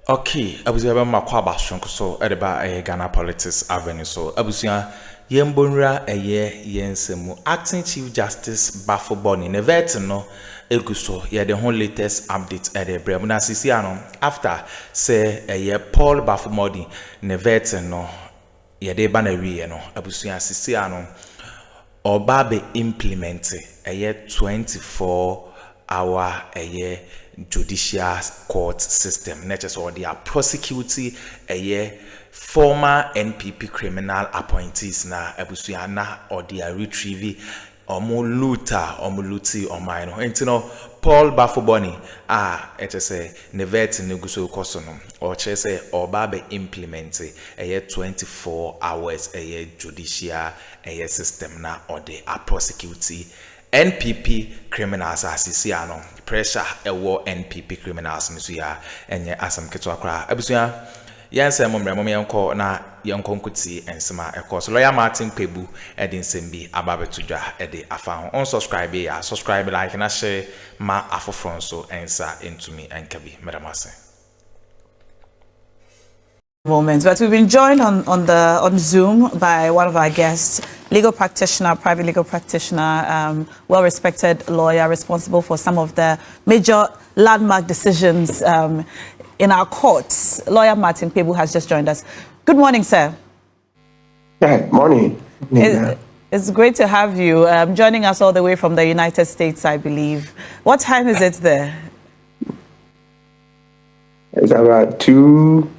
Okay, abusia ba makwa basonko so edeba Ghana Politics Avenue so abusia yembonra yensemu acting chief justice BaffoeBonnie ne vet no eguso ye the whole latest update brem na sisi ano after say Paul BaffoeBonnie ne vet no ye de ba na wie no abusia sisi ano oba be implement 24-hour judicial court system. Next or they are prosecuting former NPP criminal appointees na ebusuana or they are retrieving omuluti or mine. And Paul BaffoeBonnie it is a nevet neguso kosono or chese or babe implement 24 hours judicial system na or they are prosecuting NPP criminals asisiano pressure war NPP criminals nso ya enye asam keto akra abusia yanse momremo yenko na yenko nkuti ensema ekos lawyer Martin Pebu edin sembi ababetudwa ede afa ho unsubscribe ya subscribe like na share ma afofron so ensa into me enkabi medamase moments, but we've been joined on Zoom by one of our guests, legal practitioner, private legal practitioner, well-respected lawyer responsible for some of the major landmark decisions in our courts. Lawyer Martin Pebu has just joined us. Good morning, sir. Yeah, morning. It's great to have you joining us all the way from the United States, I believe. What time is it there? It's about 2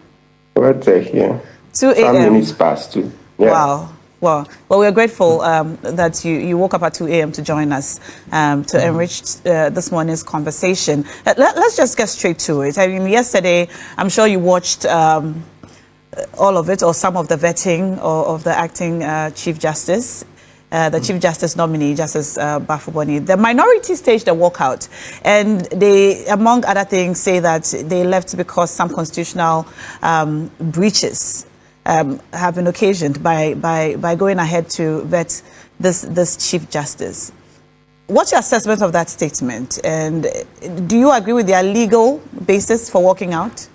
here. 2 a.m. 5 minutes past 2. Yeah. Wow. Well, we're grateful that you woke up at 2 a.m. to join us to enrich this morning's conversation. Let's just get straight to it. I mean, yesterday, I'm sure you watched all of it or some of the vetting of the acting Chief Justice. The Chief Justice nominee, Justice BaffoeBonnie. The minority staged a walkout, and they, among other things, say that they left because some constitutional breaches have been occasioned by going ahead to vet this Chief Justice. What's your assessment of that statement, and do you agree with their legal basis for walking out?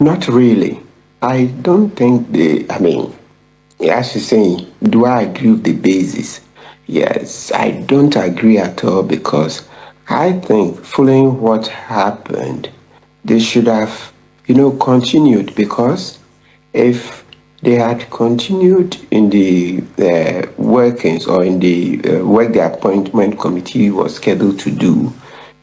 Not really. I don't think as you're saying, do I agree with the basis? Yes, I don't agree at all because I think following what happened, they should have, continued, because if they had continued in the workings or in the work the appointment committee was scheduled to do,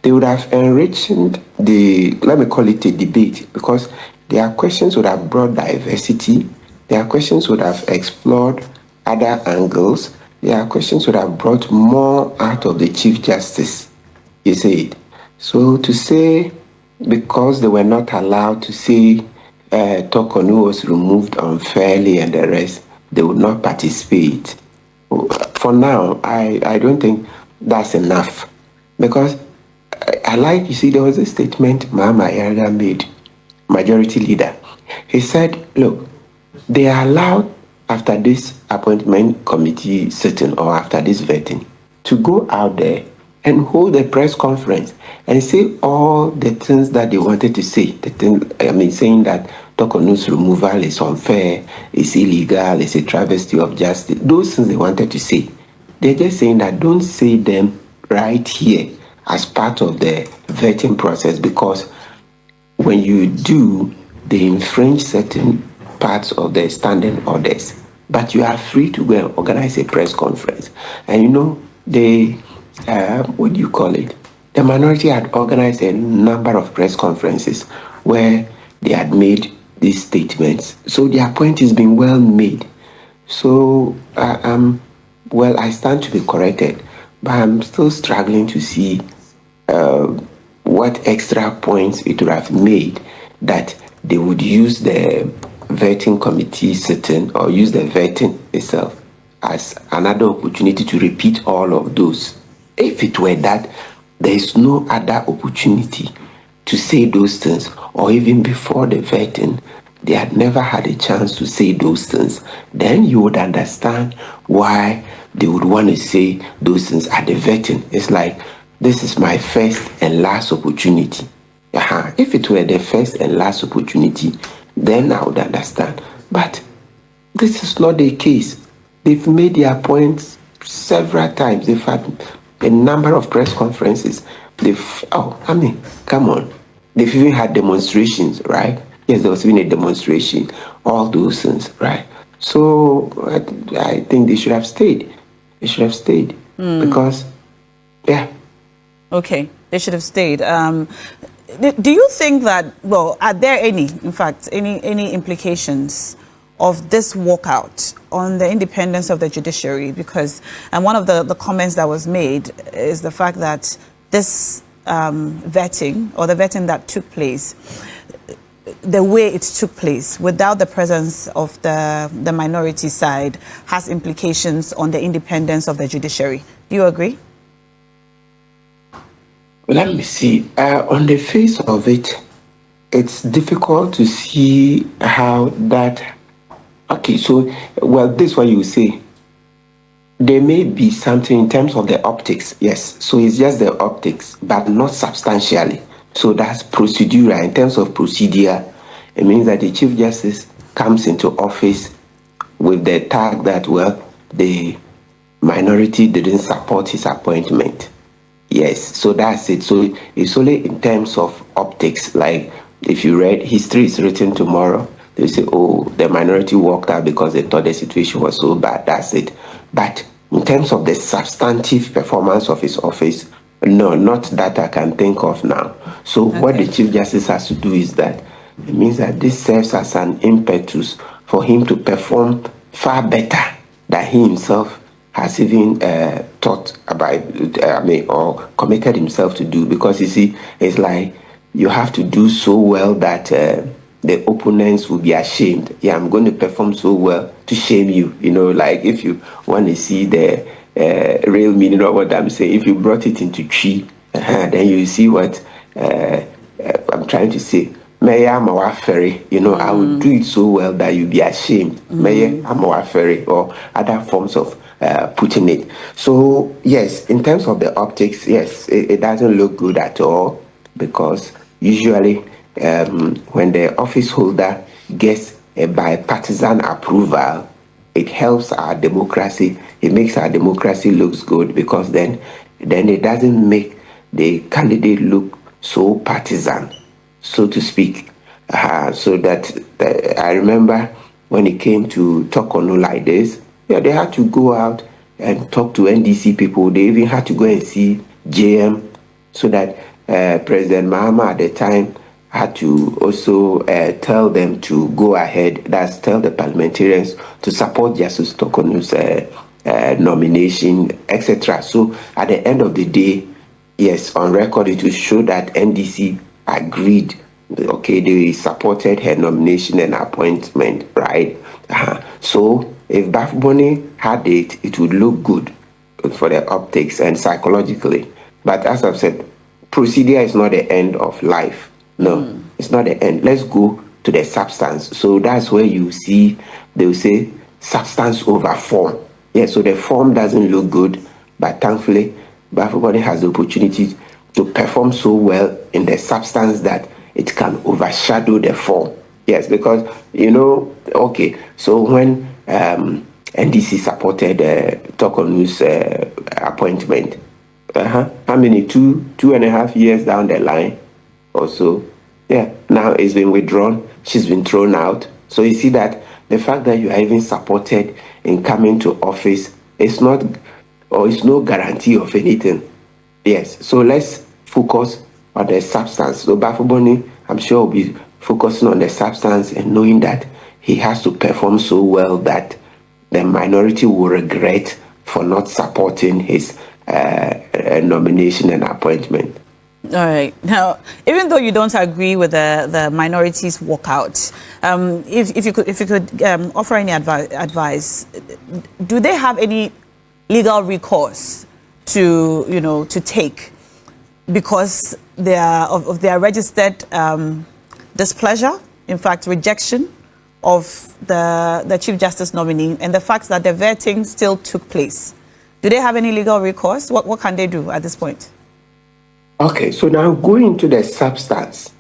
they would have enriched the, let me call it a debate, because their questions would have brought diversity. Their questions would have explored other angles. Their questions would have brought more out of the Chief Justice, you said. So to say, because they were not allowed to say Tokonu was removed unfairly and the rest, they would not participate. For now, I don't think that's enough. Because I like, you see, there was a statement Mahama made, majority leader. He said, look, they are allowed after this appointment committee sitting or after this vetting to go out there and hold a press conference and say all the things that they wanted to say. Saying that Tokonu's removal is unfair, is illegal, is a travesty of justice. Those things they wanted to say. They're just saying that don't say them right here as part of the vetting process, because when you do, they infringe certain parts of the standing orders, but you are free to go and organize a press conference. And the what do you call it? The minority had organized a number of press conferences where they had made these statements. So their point has been well made. So I stand to be corrected, but I'm still struggling to see what extra points it would have made that they would use the vetting committee sitting or use the vetting itself as another opportunity to repeat all of those. If it were that, there is no other opportunity to say those things, or even before the vetting, they had never had a chance to say those things, then you would understand why they would want to say those things at the vetting. It's like, this is my first and last opportunity. If it were the first and last opportunity, then I would understand. But this is not the case. They've made their points several times. They've had a number of press conferences. Come on. They've even had demonstrations, right? Yes, there was even a demonstration. All those things, right? So I think they should have stayed. They should have stayed because, yeah. Okay, they should have stayed. Do you think that, well, are there any implications of this walkout on the independence of the judiciary? Because one of the comments that was made is the fact that this vetting that took place, the way it took place without the presence of the minority side has implications on the independence of the judiciary. Do you agree? Let me see. On the face of it, it's difficult to see how that... Okay, so, well, this is what you say. There may be something in terms of the optics, yes. So it's just the optics, but not substantially. So that's procedural. In terms of procedure, it means that the Chief Justice comes into office with the tag that, well, the minority didn't support his appointment. Yes, so that's it. So it's only in terms of optics. Like if you read History is Written Tomorrow, they say, oh, the minority walked out because they thought the situation was so bad. That's it. But in terms of the substantive performance of his office, no, not that I can think of now. So what the Chief Justice has to do is that it means that this serves as an impetus for him to perform far better than he himself has even thought about, or committed himself to do. Because you see, it's like you have to do so well that the opponents will be ashamed. Yeah, I'm going to perform so well to shame you. You know, like if you want to see the real meaning of what I'm saying, if you brought it into tree, then you see what I'm trying to say. Mayor, I'm a ferry. You know, I will do it so well that you'll be ashamed. Mayor, I'm a ferry, or other forms of putting it. So yes, in terms of the optics, yes, it doesn't look good at all, because usually when the office holder gets a bipartisan approval, it helps our democracy. It makes our democracy looks good, because then it doesn't make the candidate look so partisan, so to speak. So that I remember when it came to Tokono like this, yeah, they had to go out and talk to NDC people. They even had to go and see JM, so that President Mahama at the time had to also tell them to go ahead, that's tell the parliamentarians to support Justice Tokono's nomination, etc. So at the end of the day, yes, on record it will show that NDC agreed. Okay, they supported her nomination and appointment, right? So if BaffoeBonnie had it, it would look good for the optics and psychologically. But as I've said, procedure is not the end of life. No, it's not the end. Let's go to the substance. So that's where you see, they will say substance over form. Yeah, so the form doesn't look good, but thankfully, BaffoeBonnie has the opportunity to perform so well in the substance that it can overshadow the form. Yes, because, you know, okay, so when NDC supported Tokonu's appointment, how many, two and a half years down the line or so, yeah, now it's been withdrawn, she's been thrown out. So you see that the fact that you are even supported in coming to office is not, or it's no guarantee of anything. Yes, so let's focus on the substance. So BaffoeBonnie, I'm sure, will be focusing on the substance and knowing that he has to perform so well that the minority will regret for not supporting his nomination and appointment. All right. Now, even though you don't agree with the minorities walkout, if you could offer any advice, do they have any legal recourse to take because they are of their registered displeasure, in fact rejection of the Chief Justice nominee, and the fact that the vetting still took place? Do they have any legal recourse? What can they do at this point? Okay, so now going to the substance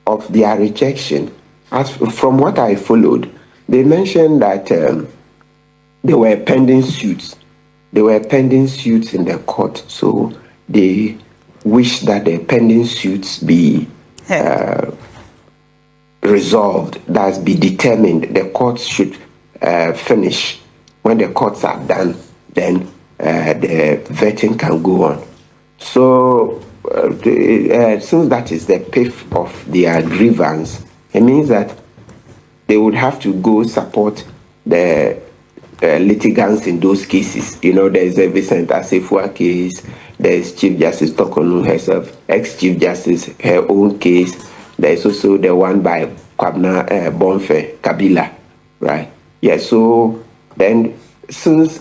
of their rejection, as from what I followed, they mentioned that there were pending suits. There were pending suits in the court, so they wish that the pending suits be resolved, that's be determined. The courts should finish. When the courts are done, then the vetting can go on. So since that is the pith of their grievance, it means that they would have to go support the litigants in those cases. You know, there's a Vincent Asefua case, there's Chief Justice Tokonu herself, ex-Chief Justice, her own case. There's also the one by Kwabna Bonfe Kabila, right? Yeah, so then since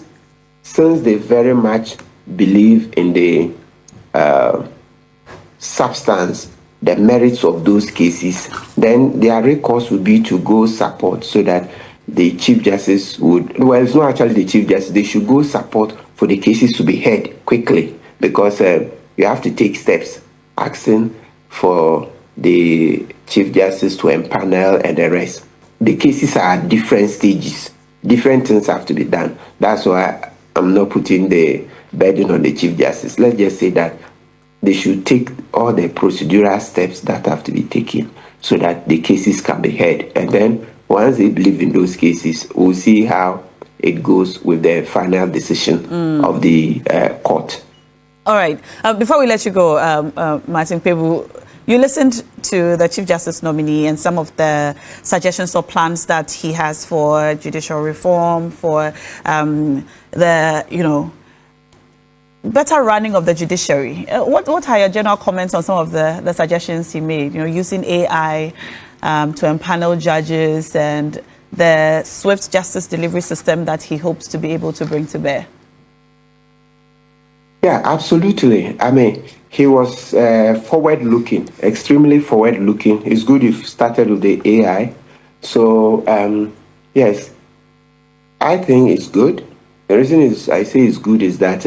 they very much believe in the substance, the merits of those cases, then their recourse would be to go support so that the Chief Justice would, well, it's not actually the Chief Justice, they should go support for the cases to be heard quickly, because you have to take steps, asking for the Chief Justice to empanel and the rest. The cases are at different stages. Different things have to be done. That's why I'm not putting the burden on the Chief Justice. Let's just say that they should take all the procedural steps that have to be taken so that the cases can be heard. And then once they believe in those cases, we'll see how it goes with the final decision of the court. All right. Before we let you go, Martin Pebu, you listened to the Chief Justice nominee and some of the suggestions or plans that he has for judicial reform, for the, better running of the judiciary. What are your general comments on some of the suggestions he made? Using AI to empanel judges and the swift justice delivery system that he hopes to be able to bring to bear. Yeah, absolutely. I mean, he was forward-looking, extremely forward-looking. It's good you've started with the AI. So, yes, I think it's good. The reason is I say it's good is that,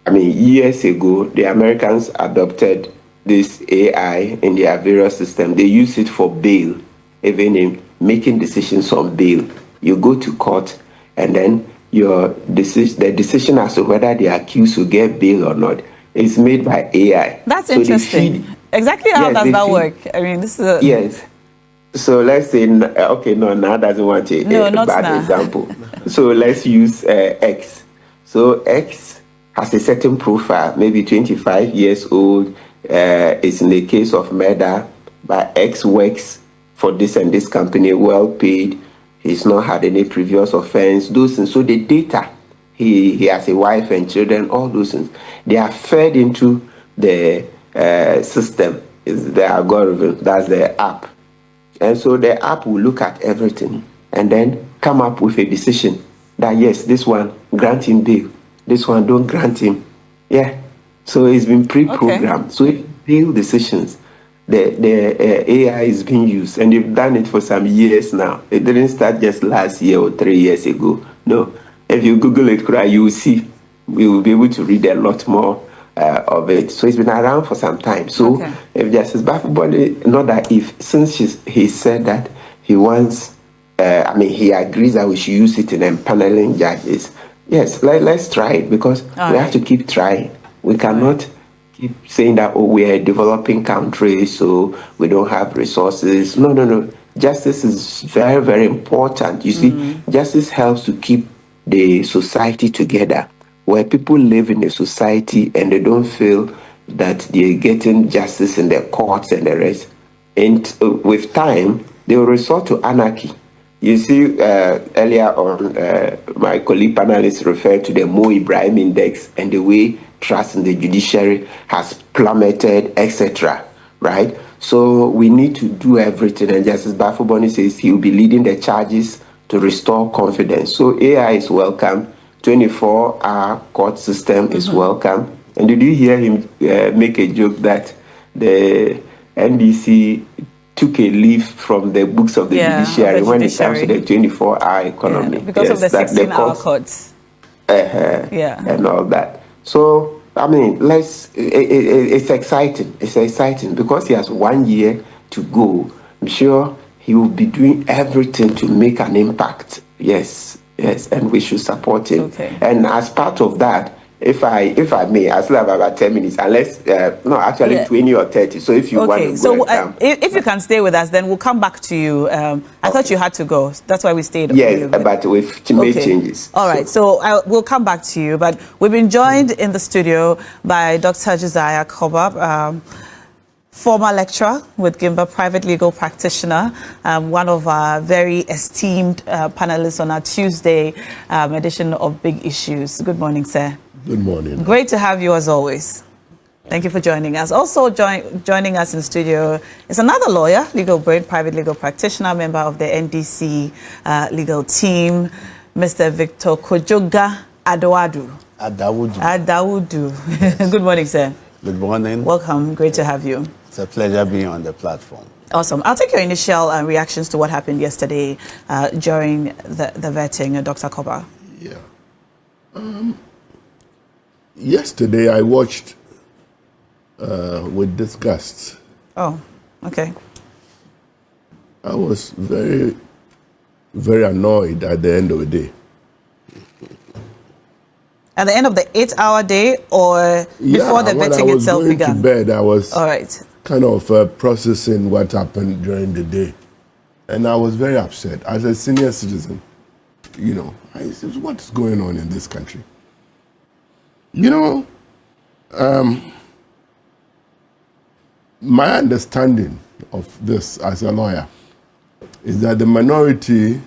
years ago, the Americans adopted this AI in their various systems. They use it for bail, even in making decisions on bail. You go to court and then the decision as to whether the accused will get bail or not is made by AI. That's interesting. Exactly how does that work? I mean, this is yes. So let's say, now doesn't want a bad example. So let's use X. So X has a certain profile, maybe 25 years old. It's in the case of murder, but X works for this and this company, well paid. He's not had any previous offense, those things. So the data, he has a wife and children, all those things, they are fed into the system, is the algorithm, that's the app. And so the app will look at everything and then come up with a decision that, yes, this one, grant him bail. This one, don't grant him. Yeah. So it's been pre-programmed. Okay. So if bail decisions, the AI is being used, and they've done it for some years now. It didn't start just last year or 3 years ago. No. If you Google it, you will see. We will be able to read a lot more of it. So it's been around for some time. So if Justice BaffoeBonnie, not that if, since he said that he wants, he agrees that we should use it in empaneling judges. Yes, let's try it, because we have to keep trying. We cannot keep saying that, we are a developing country, so we don't have resources. No. Justice is very, very important. You see, justice helps to keep the society together. Where people live in a society and they don't feel that they're getting justice in the courts and the rest, and with time, they will resort to anarchy. You see, earlier on, my colleague panelists referred to the Mo Ibrahim Index and the way trust in the judiciary has plummeted, etc. Right? So we need to do everything. And Justice BaffoeBonnie says he will be leading the charges to restore confidence. So AI is welcome. 24-hour court system is welcome. And did you hear him make a joke that the NDC took a leaf from the books of the judiciary when it comes to the 24-hour economy? Because of the 16-hour courts. And all that. So I mean, it's exciting. It's exciting because he has 1 year to go. I'm sure he will be doing everything to make an impact. Yes, and we should support him. Okay. And as part of that, if I may, I still have about 10 minutes, unless, no, actually Yeah. 20 or 30. So if you want to go so and come. if you can stay with us, then we'll come back to you. I thought you had to go. That's why we stayed. Yes, but we've made changes. All right, so we'll come back to you. But we've been joined in the studio by Dr. Josiah Koba, former lecturer with Gimba, private legal practitioner, one of our very esteemed panelists on our Tuesday edition of Big Issues. Good morning, sir. Good morning. Great to have you as always. Thank you for joining us. Also joining us in the studio is another lawyer, legal brain, private legal practitioner, member of the NDC legal team, Mr. Victor Kojoga Addo. Adawudu. Good morning, sir. Good morning. Welcome. Great to have you. It's a pleasure being on the platform. Awesome. I'll take your initial reactions to what happened yesterday during the vetting, Dr. Koba. Yeah. Yesterday I watched with disgust. Oh, okay. I was very, very annoyed at the end of the day. At the end of the 8-hour day or before the vetting itself began? When I was going to bed, I was all right. kind of processing what happened during the day. And I was very upset. As a senior citizen, you know, I said, what's going on in this country? You know, my understanding of this as a lawyer is that the minority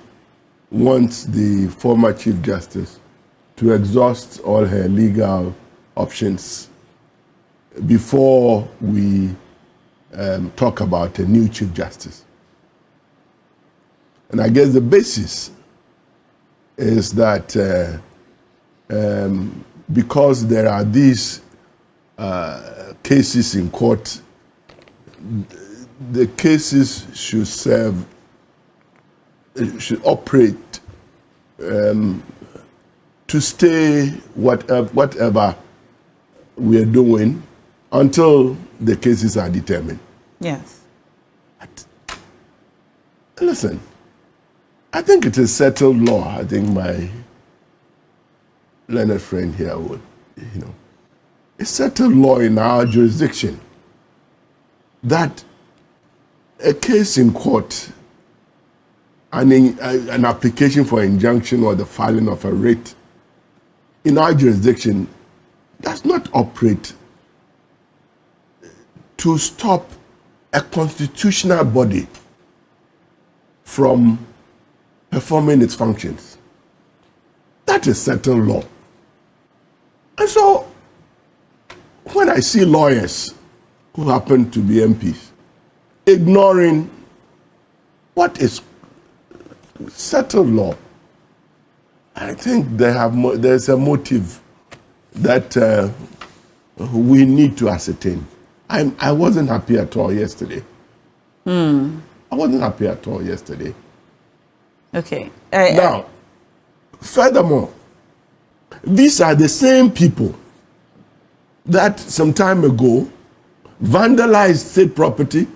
wants the former Chief Justice to exhaust all her legal options before we talk about a new Chief Justice. And I guess the basis is that because there are these cases in court, the cases should operate to stay whatever we are doing until the cases are determined. Yes. But, listen, I think it is settled law. I think my learned friend here would, you know, it's settled law in our jurisdiction that a case in court, an application for injunction or the filing of a writ in our jurisdiction does not operate to stop a constitutional body from performing its functions. That is settled law. And so, when I see lawyers who happen to be MPs ignoring what is settled law, I think there's a motive that we need to ascertain. I wasn't happy at all yesterday. I wasn't happy at all yesterday. Okay. Now, furthermore, these are the same people that some time ago vandalized state property,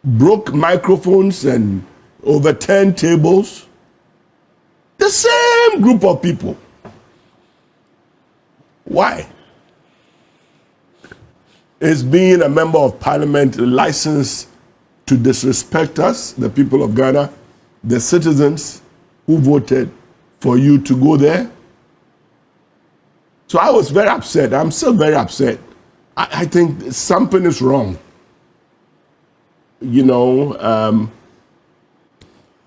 broke microphones and overturned tables. The same group of people. Why? Is being a member of parliament licensed to disrespect us, the people of Ghana, the citizens who voted for you to go there? So I was very upset. I'm still very upset. I think something is wrong. You know,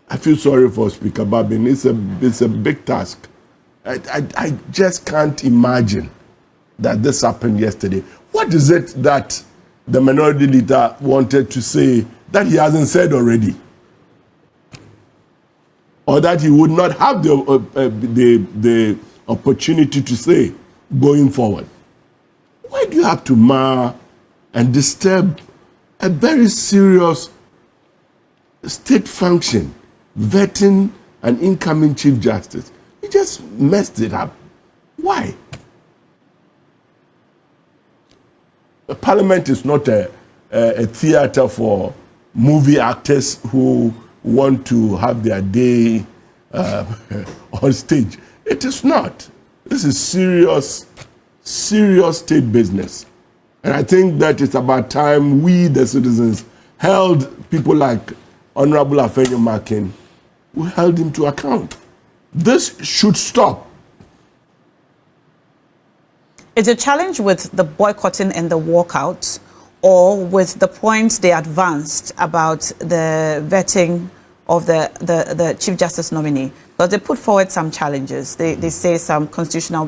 I feel sorry for Speaker Babin. It's a big task. I just can't imagine that this happened yesterday. What is it that the minority leader wanted to say that he hasn't said already? Or that he would not have the opportunity to say going forward? Why do you have to mar and disturb a very serious state function, vetting an incoming Chief Justice? You just messed it up. Why? Parliament is not a theater for movie actors who want to have their day on stage. It is not. This is serious state business. And I think that it's about time we, the citizens, held people like Honorable Afenyo Makin, we held him to account. This should stop. Is a challenge with the boycotting and the walkout, or with the points they advanced about the vetting of the Chief Justice nominee? Because they put forward some challenges. They say some constitutional,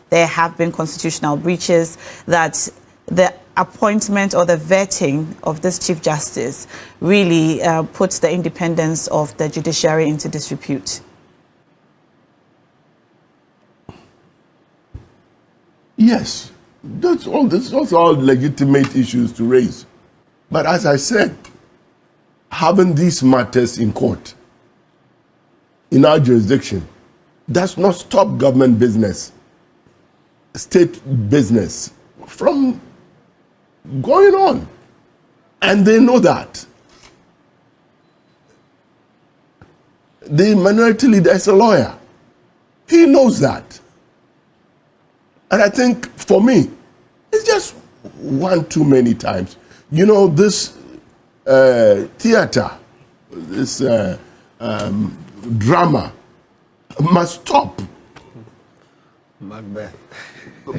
there have been constitutional breaches, that the appointment or the vetting of this Chief Justice really puts the independence of the judiciary into disrepute. Yes, that's all legitimate issues to raise. But as I said, having these matters in court, in our jurisdiction, does not stop government business, state business from going on. And they know that. The minority leader is a lawyer. He knows that. And I think, for me, it's just one too many times. You know, this theater, this drama must stop. Macbeth.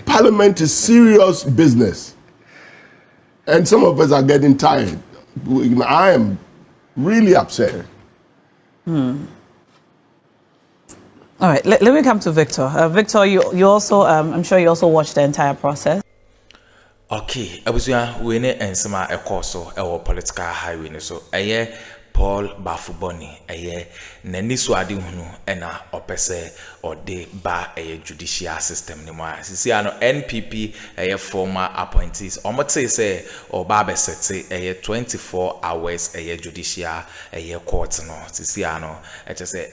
Parliament is serious business. And some of us are getting tired. I am really upset. All right, let me come to Victor. Victor, you also, I'm sure you also watched the entire process. Okay, abusua we ne ensema ekoso ewo political highway so Paul BaffoeBonnie nani so ade hunu na opese ode ba judicial system ni mo sisi ano NPP former appointees omote say oba be sete 24 hours judicial court no sisi ano say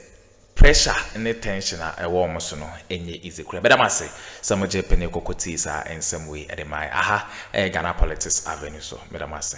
pressure and tension warm so no enye easy kura but amase some je pene kokoti sa ensem we edemai aha Ghana politics avenue so medamase